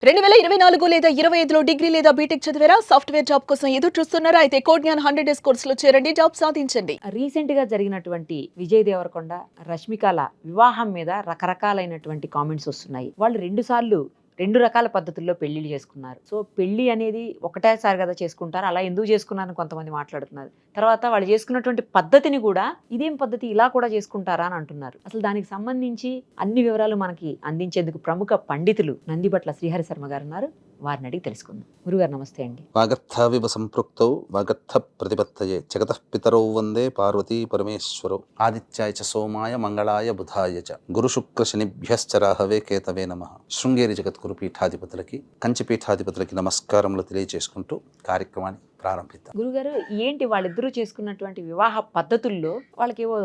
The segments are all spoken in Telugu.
2024 లేదా 25లో డిగ్రీ లేదా బీటెక్ చదివారా? సాఫ్ట్‌వేర్ జాబ్ కోసం ఎదురు చూస్తున్నారా? అయితే కోడ్‌జ్ఞాన్ 100 డేస్ కోర్సులో చేరండి. జాబ్ సాధించండి. రీసెంట్ గా జరిగినటువంటి విజయ్ దేవరకొండ రష్మికల వివాహం మీద రకరకాలైనటువంటి కామెంట్స్ వస్తున్నాయి. వాళ్ళు రెండు రకాల పద్ధతుల్లో పెళ్లిళ్ళు చేసుకున్నారు. సో పెళ్లి అనేది ఒకటేసారి కదా చేసుకుంటారు, అలా ఎందుకు చేసుకున్నారని కొంతమంది మాట్లాడుతున్నారు. తర్వాత వాళ్ళు చేసుకున్నటువంటి పద్ధతిని కూడా ఇదేం పద్ధతి, ఇలా కూడా చేసుకుంటారా అని అంటున్నారు. అసలు దానికి సంబంధించి అన్ని వివరాలు మనకి అందించేందుకు ప్రముఖ పండితులు నందిబట్ల శ్రీహరి శర్మ గారు ఉన్నారు. వారిని అడిగి తెలుసుకుందాం. గురుగారు నమస్తే అండి. వాగర్థావివ సంపృక్తౌ వాగర్థ ప్రతిపత్తయే జగతః పితరౌ వందే పార్వతీ పరమేశ్వరౌ ఆదిత్యాయ చ సోమాయ మంగళాయ బుధాయ చ గురు శుక్ర శనిభ్యశ్చ రాహవే కేతవే నమః. శృంగేరి జగద్గురు పీఠాధిపతులకి కంచి పీఠాధిపతులకి నమస్కారములు తెలియజేసుకుంటూ కార్యక్రమాన్ని ప్రారంభిద్దాం. గురుగారు, ఏంటి వాళ్ళిద్దరూ చేసుకున్నటువంటి వివాహ పద్ధతుల్లో వాళ్ళకేవో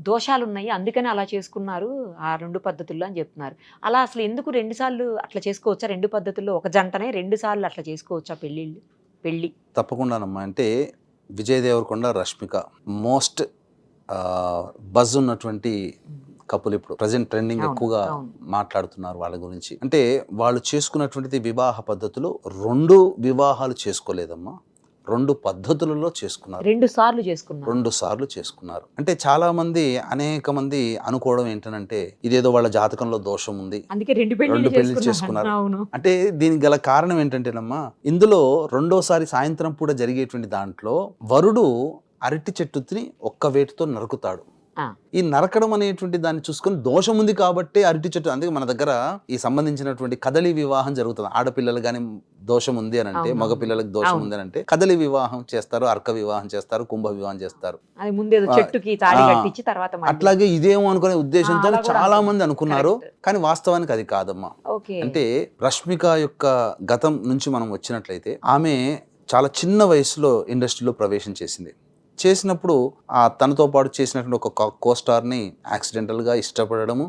దోషాలు ఉన్నాయి, అందుకని అలా చేసుకున్నారు ఆ రెండు పద్ధతుల్లో అని చెప్తున్నారు. అలా అసలు ఎందుకు రెండు సార్లు అట్లా చేసుకోవచ్చా? రెండు పద్ధతుల్లో ఒక జంటనే రెండు సార్లు అట్లా చేసుకోవచ్చా పెళ్ళి? తప్పకుండానమ్మా. అంటే విజయ్ దేవరకొండ రష్మిక మోస్ట్ బజ్ ఉన్నటువంటి కపుల్, ఇప్పుడు ప్రజెంట్ ట్రెండింగ్ ఎక్కువగా మాట్లాడుతున్నారు వాళ్ళ గురించి. అంటే వాళ్ళు చేసుకున్నటువంటిది వివాహ పద్ధతులు రెండు వివాహాలు చేసుకోలేదమ్మా, రెండు పద్ధతులలో చేసుకున్నారు. రెండు సార్లు చేసుకున్నారు. అంటే చాలా మంది అనేక మంది అనుకోవడం ఏంటంటే ఇదేదో వాళ్ళ జాతకంలో దోషం ఉంది, అందుకే రెండు పెళ్లి చేసుకున్నారు. అంటే దీనికి గల కారణం ఏంటంటేనమ్మా, ఇందులో రెండోసారి సాయంత్రం పూట జరిగేటువంటి దాంట్లో వరుడు అరటి చెట్టుని ఒక్క వేటుతో నరుకుతాడు. ఈ నరకడం అనేటువంటి దాన్ని చూసుకొని దోషం ఉంది కాబట్టి అరటి చెట్టు, అందుకే మన దగ్గర ఈ సంబంధించినటువంటి కదలి వివాహం జరుగుతుంది. ఆడపిల్లలు కానీ దోషం ఉంది అని అంటే, మగ పిల్లలకు దోషం ఉంది అని అంటే కదలి వివాహం చేస్తారు, అర్క వివాహం చేస్తారు, కుంభ వివాహం చేస్తారు. అట్లాగే ఇదేమో అనుకునే ఉద్దేశంతో చాలా మంది అనుకున్నారు, కానీ వాస్తవానికి అది కాదమ్మా. అంటే రష్మిక యొక్క గతం నుంచి మనం వచ్చినట్లయితే ఆమె చాలా చిన్న వయసులో ఇండస్ట్రీలో ప్రవేశం చేసినప్పుడు తనతో పాటు చేసినటువంటి ఒక కోస్టార్ని యాక్సిడెంటల్గా ఇష్టపడము,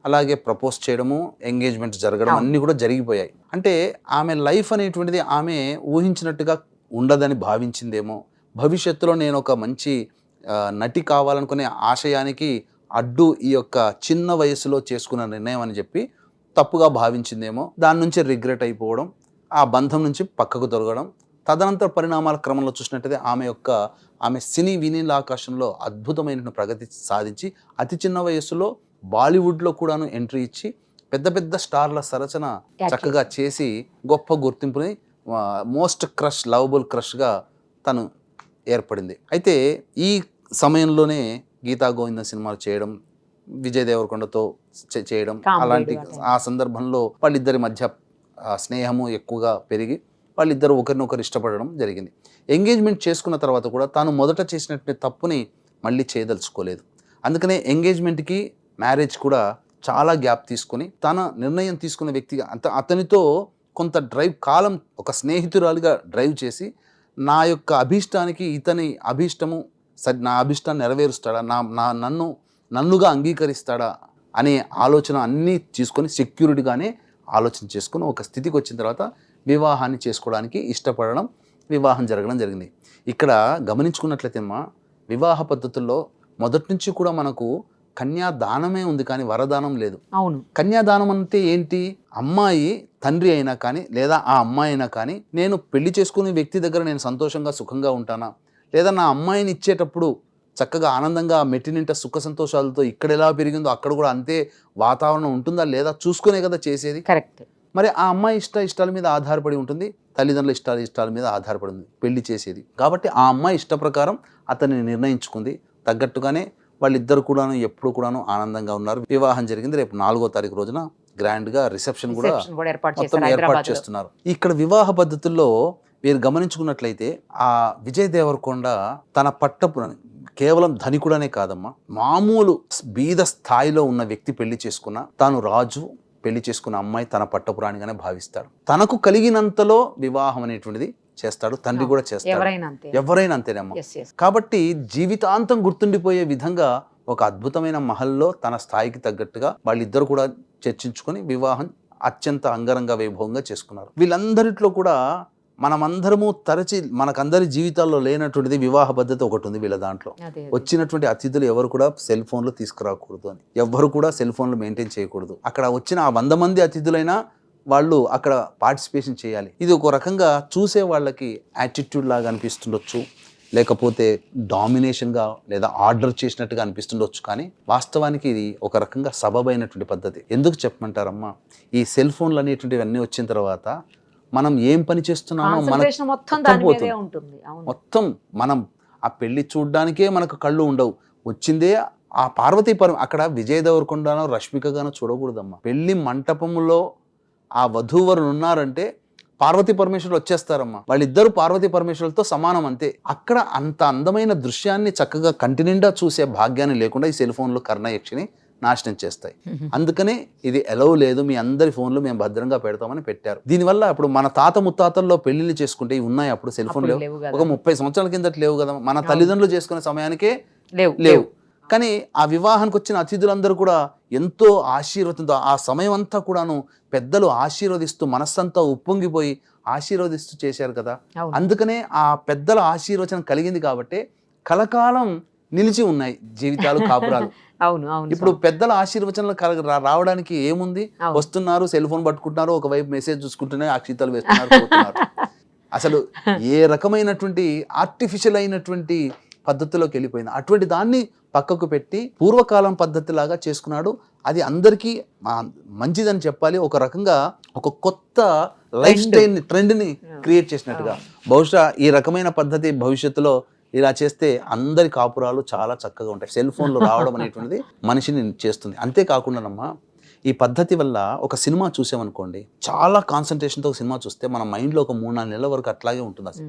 అలాగే ప్రపోజ్ చేయడము, ఎంగేజ్మెంట్ జరగడం అన్నీ కూడా జరిగిపోయాయి. అంటే ఆమె లైఫ్ అనేటువంటిది ఆమె ఊహించినట్టుగా ఉండదని భావించిందేమో, భవిష్యత్తులో నేను ఒక మంచి నటి కావాలనుకునే ఆశయానికి అడ్డు ఈ యొక్క చిన్న వయసులో చేసుకున్న నిర్ణయం అని చెప్పి తప్పుగా భావించిందేమో, దాని నుంచి రిగ్రెట్ అయిపోవడం, ఆ బంధం నుంచి పక్కకు తొలగడం. తదనంతర పరిణామాల క్రమంలో చూసినట్టయితే ఆమె సినీ వినీల ఆకాశంలో అద్భుతమైన ప్రగతి సాధించి అతి చిన్న వయస్సులో బాలీవుడ్లో కూడాను ఎంట్రీ ఇచ్చి పెద్ద పెద్ద స్టార్ల సరచన చక్కగా చేసి గొప్ప గుర్తింపుని, మోస్ట్ లవబుల్ క్రష్గా తను ఏర్పడింది. అయితే ఈ సమయంలోనే గీతా గోవిందం సినిమాలు చేయడం, విజయ్ దేవరకొండతో చేయడం, అలాంటి ఆ సందర్భంలో వాళ్ళిద్దరి మధ్య స్నేహము ఎక్కువగా పెరిగి వాళ్ళిద్దరూ ఒకరినొకరు ఇష్టపడడం జరిగింది. ఎంగేజ్మెంట్ చేసుకున్న తర్వాత కూడా తాను మొదట చేసినటువంటి తప్పుని మళ్ళీ చేయదలుచుకోలేదు. అందుకనే ఎంగేజ్మెంట్కి మ్యారేజ్ కూడా చాలా గ్యాప్ తీసుకొని తన నిర్ణయం తీసుకున్న వ్యక్తిగా అతనితో కొంత కాలం ఒక స్నేహితురాలిగా డ్రైవ్ చేసి నా యొక్క అభీష్టానికి ఇతని అభీష్టము నా అభీష్టాన్ని నెరవేరుస్తాడా, నన్నుగా అంగీకరిస్తాడా అనే ఆలోచన అన్నీ తీసుకొని సెక్యూరిటీగానే ఆలోచన చేసుకుని ఒక స్థితికి వచ్చిన తర్వాత వివాహాన్ని చేసుకోవడానికి ఇష్టపడడం, వివాహం జరగడం జరిగింది. ఇక్కడ గమనించుకున్నట్లయితే వివాహ పద్ధతుల్లో మొదటి నుంచి కూడా మనకు కన్యాదానమే ఉంది, కానీ వరదానం లేదు. అవును. కన్యాదానం అంటే ఏంటి? అమ్మాయి తండ్రి అయినా కానీ లేదా ఆ అమ్మాయి అయినా కానీ నేను పెళ్లి చేసుకునే వ్యక్తి దగ్గర నేను సంతోషంగా సుఖంగా ఉంటానా, లేదా నా అమ్మాయిని ఇచ్చేటప్పుడు చక్కగా ఆనందంగా మెట్టినింట సుఖ సంతోషాలతో ఇక్కడ ఎలా పెరిగిందో అక్కడ కూడా అంతే వాతావరణం ఉంటుందా లేదా చూసుకునే కదా చేసేది. కరెక్ట్. మరి ఆ అమ్మాయి ఇష్టాల మీద ఆధారపడి ఉంటుంది, తల్లిదండ్రుల ఇష్టాల మీద ఆధారపడి ఉంది పెళ్లి చేసేది. కాబట్టి ఆ అమ్మాయి ఇష్ట ప్రకారం అతన్ని నిర్ణయించుకుంది, తగ్గట్టుగానే వాళ్ళిద్దరు కూడాను ఎప్పుడు కూడాను ఆనందంగా ఉన్నారు. వివాహం జరిగింది. రేపు 4వ తారీఖు రోజున గ్రాండ్గా రిసెప్షన్ కూడా ఏర్పాటు చేస్తున్నారు. ఇక్కడ వివాహ పద్ధతుల్లో మీరు గమనించుకున్నట్లయితే ఆ విజయ్ దేవరకొండ తన పట్టపురాణి కేవలం ధనికుడనే కాదమ్మా, మామూలు బీద స్థాయిలో ఉన్న వ్యక్తి పెళ్లి చేసుకున్న, తాను రాజు పెళ్లి చేసుకున్న అమ్మాయి తన పట్టపురాణిగానే భావిస్తాడు. తనకు కలిగినంతలో వివాహం అనేటువంటిది చేస్తాడు, తండ్రి కూడా చేస్తాడు, ఎవరైనా అంతేనమ్మా. కాబట్టి జీవితాంతం గుర్తుండిపోయే విధంగా ఒక అద్భుతమైన మహల్లో తన స్థాయికి తగ్గట్టుగా వాళ్ళిద్దరు కూడా చర్చించుకొని వివాహం అత్యంత అంగరంగ వైభవంగా చేసుకున్నారు. వీళ్ళందరిలో కూడా మనమందరము తరచి మనకందరి జీవితాల్లో లేనటువంటిది వివాహ పద్ధతి ఒకటి ఉంది వీళ్ళ దాంట్లో. వచ్చినటువంటి అతిథులు ఎవరు కూడా సెల్ ఫోన్లు తీసుకురాకూడదు అని, ఎవరు కూడా సెల్ ఫోన్లు మెయింటైన్ చేయకూడదు. అక్కడ వచ్చిన ఆ 100 మంది అతిథులైనా వాళ్ళు అక్కడ పార్టిసిపేషన్ చేయాలి. ఇది ఒక రకంగా చూసే వాళ్ళకి యాటిట్యూడ్ లాగా అనిపిస్తుండొచ్చు, లేకపోతే డామినేషన్గా లేదా ఆర్డర్ చేసినట్టుగా అనిపిస్తుండొచ్చు. కానీ వాస్తవానికి ఇది ఒక రకంగా సబబైనటువంటి పద్ధతి. ఎందుకు చెప్పమంటారమ్మా, ఈ సెల్ ఫోన్లు అనేటువంటివి అన్నీ వచ్చిన తర్వాత మనం ఏం పని చేస్తున్నామో కాన్సంట్రేషన్ మొత్తం దాని మీదే ఉంటుంది. అవును. మొత్తం మనం ఆ పెళ్లి చూడ్డానికే మనకు కళ్ళు ఉండవు. వచ్చిందే ఆ పార్వతీపురం, అక్కడ విజయ్ దేవరకొండనో రష్మికగానో చూడకూడదమ్మా. పెళ్లి మంటపంలో ఆ వధూవరులు ఉన్నారంటే పార్వతీ పరమేశ్వరులు వచ్చేస్తారమ్మా. వాళ్ళిద్దరు పార్వతీ పరమేశ్వరులతో సమానం అంతే. అక్కడ అంత అందమైన దృశ్యాన్ని చక్కగా కంటి నిండా చూసే భాగ్యాన్ని లేకుండా ఈ సెల్ ఫోన్లు కర్ణయక్షిని నాశనం చేస్తాయి. అందుకనే ఇది ఎలవ్ లేదు, మీ అందరి ఫోన్లు మేము భద్రంగా పెడతామని పెట్టారు. దీనివల్ల ఇప్పుడు మన తాత ముత్తాతల్లో పెళ్లిళ్ళు చేసుకుంటే ఉన్నాయి, అప్పుడు సెల్ ఫోన్ లేవు. ఒక 30 సంవత్సరాల కిందట లేవు కదా. మన తల్లిదండ్రులు చేసుకునే సమయానికే లేవు. కానీ ఆ వివాహానికి వచ్చిన అతిథులందరూ కూడా ఎంతో ఆశీర్వదంతో ఆ సమయం అంతా కూడాను పెద్దలు ఆశీర్వదిస్తూ మనస్సంతా ఉప్పొంగిపోయి ఆశీర్వదిస్తూ చేశారు కదా. అందుకనే ఆ పెద్దల ఆశీర్వచనం కలిగింది కాబట్టి కలకాలం నిలిచి ఉన్నాయి జీవితాలు, కాపురాలు. అవును అవును. ఇప్పుడు పెద్దల ఆశీర్వచనాలు రావడానికి ఏముంది, వస్తున్నారు, సెల్ ఫోన్ పట్టుకుంటున్నారు, ఒకవైపు మెసేజ్ చూసుకుంటున్నారు, అక్షితలు వేస్తున్నారు, పోతున్నారు. అసలు ఏ రకమైనటువంటి ఆర్టిఫిషియల్ అయినటువంటి పద్ధతిలోకి వెళ్ళిపోయింది. అటువంటి దాన్ని పక్కకు పెట్టి పూర్వకాలం పద్ధతిలాగా చేసుకున్నాడు. అది అందరికీ మంచిదని చెప్పాలి. ఒక రకంగా ఒక కొత్త లైఫ్ స్టైల్ ట్రెండ్ని క్రియేట్ చేసినట్టుగా. బహుశా ఈ రకమైన పద్ధతి భవిష్యత్తులో ఇలా చేస్తే అందరి కాపురాలు చాలా చక్కగా ఉంటాయి. సెల్ ఫోన్లు రావడం అనేటువంటిది మనిషిని చేస్తుంది. అంతేకాకుండానమ్మా, ఈ పద్ధతి వల్ల ఒక సినిమా చూసామనుకోండి, చాలా కాన్సన్ట్రేషన్తో ఒక సినిమా చూస్తే మన మైండ్లో ఒక 3-4 నెలల వరకు అట్లాగే ఉంటుంది. అసలు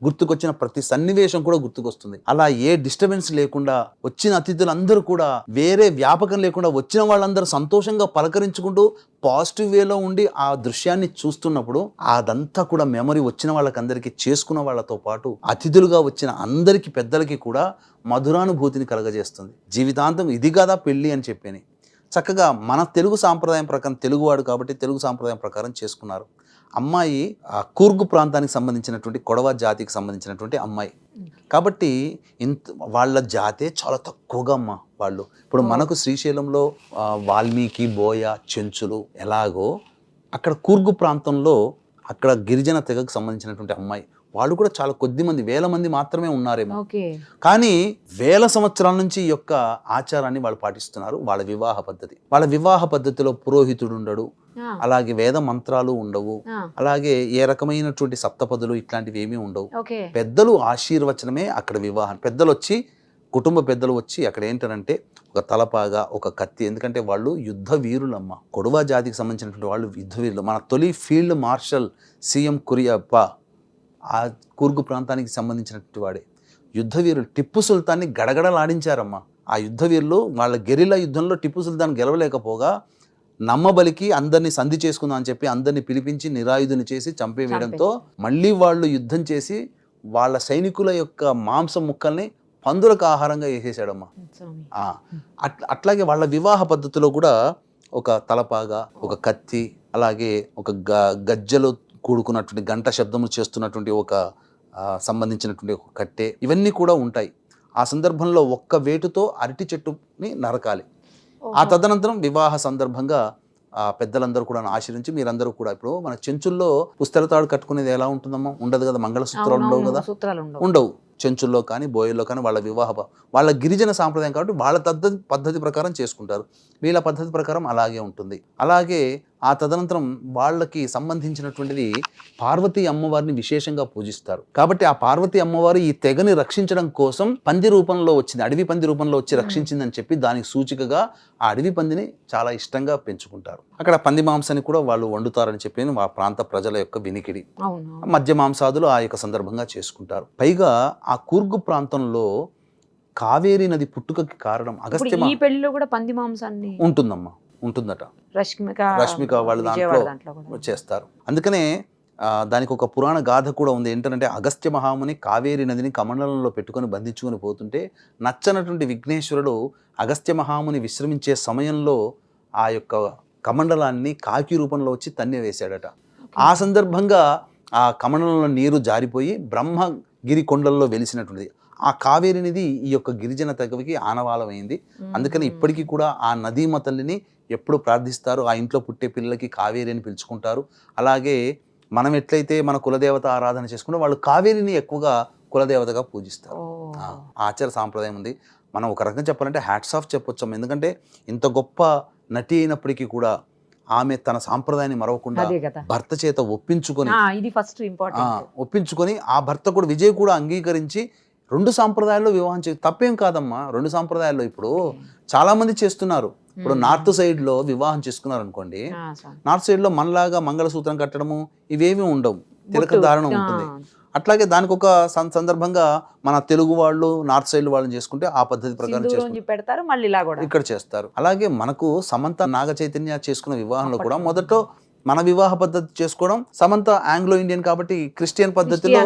గుర్తుకొచ్చిన ప్రతి సన్నివేశం కూడా గుర్తుకొస్తుంది. అలా ఏ డిస్టర్బెన్స్ లేకుండా వచ్చిన అతిథులందరూ కూడా వేరే వ్యాపకం లేకుండా వచ్చిన వాళ్ళందరూ సంతోషంగా పలకరించుకుంటూ పాజిటివ్ వేలో ఉండి ఆ దృశ్యాన్ని చూస్తున్నప్పుడు అదంతా కూడా మెమరీ వచ్చిన వాళ్ళకందరికీ, చేసుకున్న వాళ్ళతో పాటు అతిథులుగా వచ్చిన అందరికీ పెద్దలకి కూడా మధురానుభూతిని కలగజేస్తుంది. జీవితాంతం ఇది కదా పెళ్ళి అని చెప్పని చక్కగా మన తెలుగు సాంప్రదాయం ప్రకారం, తెలుగువాడు కాబట్టి తెలుగు సాంప్రదాయం ప్రకారం చేసుకున్నారు. అమ్మాయి కూర్గు ప్రాంతానికి సంబంధించినటువంటి కొడవ జాతికి సంబంధించినటువంటి అమ్మాయి కాబట్టి వాళ్ళ జాతే చాలా తక్కువగా అమ్మ వాళ్ళు. ఇప్పుడు మనకు శ్రీశైలంలో వాల్మీకి, బోయ, చెంచులు ఎలాగో అక్కడ కూర్గు ప్రాంతంలో అక్కడ గిరిజన తెగకు సంబంధించినటువంటి అమ్మాయి వాళ్ళు కూడా చాలా కొద్ది మంది, 1000 మంది మాత్రమే ఉన్నారేమో. కానీ 1000 సంవత్సరాల నుంచి ఈ యొక్క ఆచారాన్ని వాళ్ళు పాటిస్తున్నారు. వాళ్ళ వివాహ పద్ధతిలో పురోహితుడు ఉండడు, అలాగే వేద మంత్రాలు ఉండవు, అలాగే ఏ రకమైనటువంటి సప్తపదులు ఇట్లాంటివి ఏమీ ఉండవు. పెద్దలు ఆశీర్వచనమే అక్కడ వివాహం. పెద్దలు వచ్చి, కుటుంబ పెద్దలు వచ్చి అక్కడ ఏంటంటే ఒక తలపాగా, ఒక కత్తి. ఎందుకంటే వాళ్ళు యుద్ధ వీరులమ్మ. కొడవ జాతికి సంబంధించినటువంటి వాళ్ళు యుద్ధ వీరులు. మన తొలి ఫీల్డ్ మార్షల్ సీఎం కురియప్ప ఆ కూర్గు ప్రాంతానికి సంబంధించినటువంటి వాడే. యుద్ధ వీరులు టిప్పు సుల్తాన్ని గడగడలాడించారమ్మా. ఆ యుద్ధ వీరులు వాళ్ళ గెరిలా యుద్ధంలో టిప్పు సుల్తాన్ గెలవలేకపోగా నమ్మబలికి అందరినీ సంధి చేసుకుందాం అని చెప్పి అందరినీ పిలిపించి నిరాయుధుని చేసి చంపేయడంతో మళ్ళీ వాళ్ళు యుద్ధం చేసి వాళ్ళ సైనికుల యొక్క మాంసం ముక్కల్ని పందులకు ఆహారంగా వేసేసాడమ్మా. అట్లాగే వాళ్ళ వివాహ పద్ధతిలో కూడా ఒక తలపాగా, ఒక కత్తి, అలాగే ఒక గజ్జలు కూడుకున్నటువంటి గంట శబ్దములు చేస్తున్నటువంటి ఒక సంబంధించినటువంటి ఒక కట్టె, ఇవన్నీ కూడా ఉంటాయి. ఆ సందర్భంలో ఒక్క వేటుతో అరటి చెట్టుని నరకాలి. ఆ తదనంతరం వివాహ సందర్భంగా పెద్దలందరూ కూడా ఆశ్రయించి మీరందరూ కూడా, ఇప్పుడు మన చెంచుల్లో పుస్తెలతాడు కట్టుకునేది ఎలా ఉంటుందమ్మా? ఉండదు కదా. మంగళసూత్రాలు ఉండవు కదా, ఉండవు. చెంచుల్లో కానీ బోయల్లో కానీ వాళ్ళ గిరిజన సాంప్రదాయం కాబట్టి వాళ్ళ పద్ధతి ప్రకారం చేసుకుంటారు. వీళ్ళ పద్ధతి ప్రకారం అలాగే ఉంటుంది. అలాగే ఆ తదనంతరం వాళ్ళకి సంబంధించినటువంటిది పార్వతీ అమ్మవారిని విశేషంగా పూజిస్తారు. కాబట్టి ఆ పార్వతీ అమ్మవారు ఈ తెగని రక్షించడం కోసం పంది రూపంలో వచ్చింది, అడవి పంది రూపంలో వచ్చి రక్షించిందని చెప్పి దానికి సూచికగా ఆ అడవి పందిని చాలా ఇష్టంగా పెంచుకుంటారు. అక్కడ పంది మాంసాన్ని కూడా వాళ్ళు వండుతారని చెప్పి ఆ ప్రాంత ప్రజల యొక్క వినికిడి. మధ్య మాంసాదులు ఆ యొక్క సందర్భంగా చేసుకుంటారు. పైగా ఆ కూర్గు ప్రాంతంలో కావేరీ నది పుట్టుకకి కారణం అగస్త్య. ఈ పెళ్లిలో కూడా పంది మాంసాన్ని ఉంటుందట. రష్మిక వాళ్ళ దాంట్లో చేస్తారు. అందుకనే దానికి ఒక పురాణ గాథ కూడా ఉంది. ఏంటంటే అగస్త్య మహాముని కావేరీ నదిని కమండలంలో పెట్టుకొని బంధించుకొని పోతుంటే నచ్చనటువంటి విఘ్నేశ్వరుడు అగస్త్య మహాముని విశ్రమించే సమయంలో ఆ యొక్క కమండలాన్ని కాకి రూపంలో వచ్చి తన్ని వేశాడట. ఆ సందర్భంగా ఆ కమండలంలో నీరు జారిపోయి బ్రహ్మగిరి కొండల్లో వెలిసినటువంటిది ఆ కావేరి నది ఈ యొక్క గిరిజన తెగవికి ఆనవాలమైంది. అందుకని ఇప్పటికీ కూడా ఆ నదీమ తల్లిని ఎప్పుడు ప్రార్థిస్తారు, ఆ ఇంట్లో పుట్టే పిల్లలకి కావేరి అని పిలుచుకుంటారు. అలాగే మనం ఎట్లయితే మన కులదేవత ఆరాధన చేసుకుంటే వాళ్ళు కావేరిని ఎక్కువగా కులదేవతగా పూజిస్తారు. ఆ ఆచార సాంప్రదాయం ఉంది. మనం ఒక రకంగా చెప్పాలంటే హ్యాట్స్ ఆఫ్ చెప్పొచ్చాం. ఎందుకంటే ఇంత గొప్ప నటి అయినప్పటికీ కూడా ఆమె తన సాంప్రదాయాన్ని మరవకుండా భర్త చేత ఒప్పించుకొని ఇది ఫస్ట్ ఇంపార్టెంట్, ఒప్పించుకొని ఆ భర్త కూడా విజయ్ కూడా అంగీకరించి 2 సాంప్రదాయాల్లో వివాహం తప్పేం కాదమ్మా. 2 సాంప్రదాయాల్లో ఇప్పుడు చాలా మంది చేస్తున్నారు. ఇప్పుడు నార్త్ సైడ్ లో వివాహం చేసుకున్నారు అనుకోండి, నార్త్ సైడ్ లో మనలాగా మంగళసూత్రం కట్టడము ఇవేమీ ఉండవు, తిలక ధారణ ఉంటుంది. అట్లాగే దానికి ఒక సందర్భంగా మన తెలుగు వాళ్ళు నార్త్ సైడ్ వాళ్ళని చేసుకుంటే ఆ పద్ధతి ప్రకారం పెడతారు, మళ్ళీ ఇలా కూడా ఇక్కడ చేస్తారు. అలాగే మనకు సమంత నాగ చైతన్య చేసుకున్న వివాహంలో కూడా మొదట మన వివాహ పద్ధతి చేసుకోవడం, సమంత ఆంగ్లో ఇండియన్ కాబట్టి క్రిస్టియన్ పద్ధతిలో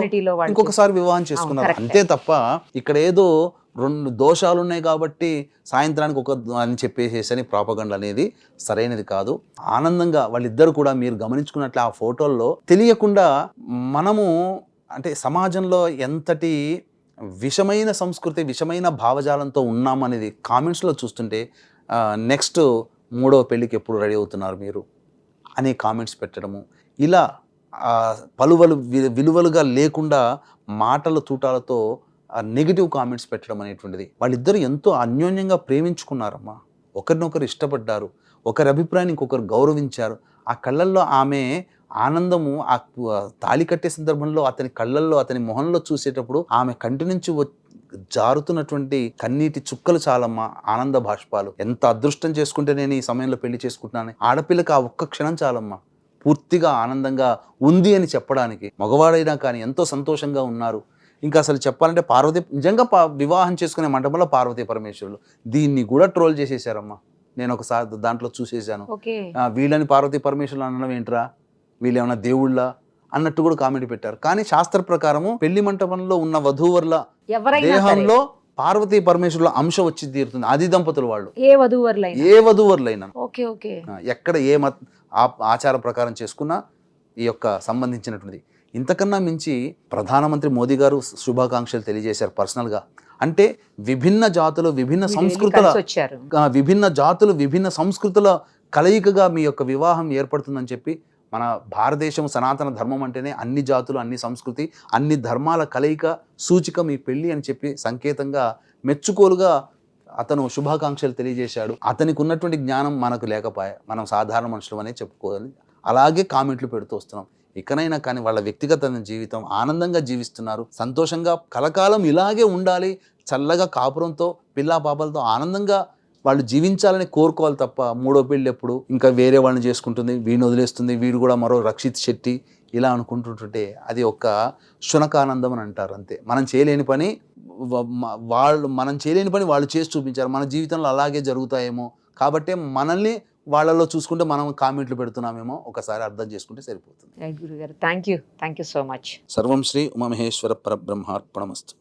ఇంకొకసారి వివాహం చేసుకున్నారు. అంతే తప్ప ఇక్కడ ఏదో 2 దోషాలు ఉన్నాయి కాబట్టి సాయంత్రానికి ఒక అని చెప్పేసేసి ప్రాపగండ అనేది సరైనది కాదు. ఆనందంగా వాళ్ళిద్దరు కూడా మీరు గమనించుకున్నట్లు ఆ ఫోటోల్లో తెలియకుండా మనము అంటే సమాజంలో ఎంతటి విషమైన సంస్కృతి, విషమైన భావజాలంతో ఉన్నామనేది కామెంట్స్లో చూస్తుంటే నెక్స్ట్ 3వ పెళ్ళికి ఎప్పుడు రెడీ అవుతున్నారు మీరు అనే కామెంట్స్ పెట్టడము, ఇలా పలువలు విలువలుగా లేకుండా మాటల తూటాలతో నెగిటివ్ కామెంట్స్ పెట్టడం అనేటువంటిది. వాళ్ళిద్దరు ఎంతో అన్యోన్యంగా ప్రేమించుకున్నారమ్మా, ఒకరినొకరు ఇష్టపడ్డారు, ఒకరి అభిప్రాయాన్ని ఇంకొకరు గౌరవించారు. ఆ కళ్ళల్లో ఆమె ఆనందము, ఆ తాళి కట్టే సందర్భంలో అతని కళ్ళల్లో, అతని మొహంలో చూసేటప్పుడు ఆమె కంటి నుంచి జారుతున్నటువంటి కన్నీటి చుక్కలు చాలమ్మా, ఆనంద భాష్పాలు. ఎంత అదృష్టం చేసుకుంటే నేను ఈ సమయంలో పెళ్లి చేసుకుంటున్నాను. ఆడపిల్లకి ఆ ఒక్క క్షణం చాలమ్మా పూర్తిగా ఆనందంగా ఉంది అని చెప్పడానికి. మగవాడైనా కానీ ఎంతో సంతోషంగా ఉన్నారు. ఇంకా అసలు చెప్పాలంటే పార్వతి నిజంగా వివాహం చేసుకునే మండపంలో పార్వతీ పరమేశ్వరులు దీన్ని కూడా ట్రోల్ చేసేసారమ్మా. నేను ఒకసారి దాంట్లో చూసేసాను. వీళ్ళని పార్వతీ పరమేశ్వరులు అనడం ఏంట్రా, వీళ్ళు ఏమన్నా దేవుళ్ళ అన్నట్టు కూడా కామెంట్ పెట్టారు. కానీ శాస్త్ర ప్రకారము పెళ్లి మంటపంలో ఉన్న వధూవరుల దేహంలో పార్వతీ పరమేశ్వరుల అంశం వచ్చి తీరుతుంది. అది దంపతులు వాళ్ళు ఏ వధూవరులైనా ఎక్కడ ఏ ఆచార ప్రకారం చేసుకున్నా ఈ యొక్క సంబంధించినటువంటిది. ఇంతకన్నా మించి ప్రధానమంత్రి మోదీ గారు శుభాకాంక్షలు తెలియజేశారు పర్సనల్గా. అంటే విభిన్న జాతులు, విభిన్న సంస్కృతుల కలయికగా మీ యొక్క వివాహం ఏర్పడుతుందని చెప్పి, మన భారతదేశం సనాతన ధర్మం అంటేనే అన్ని జాతులు, అన్ని సంస్కృతి, అన్ని ధర్మాల కలయిక సూచిక మీ పెళ్ళి అని చెప్పి సంకేతంగా మెచ్చుకోలుగా అతను శుభాకాంక్షలు తెలియజేశాడు. అతనికి ఉన్నటువంటి జ్ఞానం మనకు లేకపోయా, మనం సాధారణ మనుషులు అనే చెప్పుకోవాలి. అలాగే కామెంట్లు పెడుతూ వస్తున్నాం. ఇకనైనా కానీ వాళ్ళ వ్యక్తిగత జీవితం ఆనందంగా జీవిస్తున్నారు, సంతోషంగా కలకాలం ఇలాగే ఉండాలి, చల్లగా కాపురంతో పిల్లా పాపలతో ఆనందంగా వాళ్ళు జీవించాలని కోరుకోవాలి తప్ప 3వ పెళ్ళి ఎప్పుడు ఇంకా వేరే వాళ్ళని చేసుకుంటుంది, వీడిని వదిలేస్తుంది, వీడు కూడా మరో రక్షిత్ శెట్టి ఇలా అనుకుంటుంటుంటే అది ఒక శునకానందం అని అంటారు. అంతే. మనం చేయలేని పని వాళ్ళు చేసి చూపించారు. మన జీవితంలో అలాగే జరుగుతాయేమో కాబట్టి మనల్ని వాళ్ళలో చూసుకుంటే మనం కామెంట్లు పెడుతున్నామేమో ఒకసారి అర్థం చేసుకుంటే సరిపోతుంది. గురుగారు థ్యాంక్ యూ సో మచ్. సర్వం శ్రీ ఉమామహేశ్వర పరబ్రహ్మార్పణమస్తు.